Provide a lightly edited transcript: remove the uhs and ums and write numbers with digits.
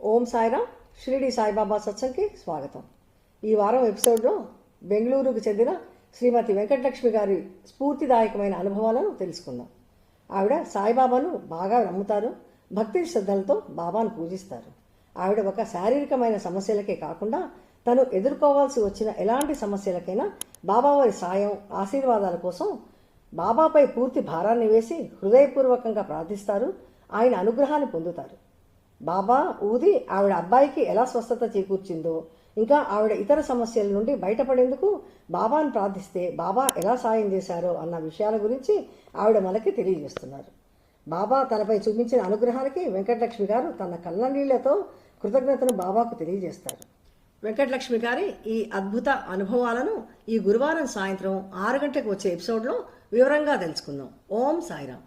ఓం సాయిరామ్. షిరిడి సాయిబాబా సత్సంగ్కి స్వాగతం. ఈ వారం ఎపిసోడ్లో బెంగళూరుకు చెందిన శ్రీమతి వెంకటలక్ష్మి గారి స్ఫూర్తిదాయకమైన అనుభవాలను తెలుసుకుందాం. ఆవిడ సాయిబాబాను బాగా నమ్ముతారు, భక్తి శ్రద్ధలతో బాబాను పూజిస్తారు. ఆవిడ ఒక శారీరకమైన సమస్యలకే కాకుండా తను ఎదుర్కోవాల్సి వచ్చిన ఎలాంటి సమస్యలకైనా బాబావారి సాయం, ఆశీర్వాదాల కోసం బాబాపై పూర్తి భారాన్ని వేసి హృదయపూర్వకంగా ప్రార్థిస్తారు. ఆయన అనుగ్రహాన్ని పొందుతారు. బాబా ఊది ఆవిడ అబ్బాయికి ఎలా స్వస్థత చేకూర్చిందో, ఇంకా ఆవిడ ఇతర సమస్యల నుండి బయటపడేందుకు బాబాను ప్రార్థిస్తే బాబా ఎలా సాయం చేశారో అన్న విషయాల గురించి ఆవిడ మనకి తెలియజేస్తున్నారు. బాబా తనపై చూపించిన అనుగ్రహానికి వెంకటలక్ష్మి గారు తన కళ్ళనీళ్లతో కృతజ్ఞతను బాబాకు తెలియజేస్తారు. వెంకటలక్ష్మి గారి ఈ అద్భుత అనుభవాలను ఈ గురువారం సాయంత్రం 6 గంటలకు వచ్చే ఎపిసోడ్లో వివరంగా తెలుసుకుందాం. ఓం సాయిరామ్.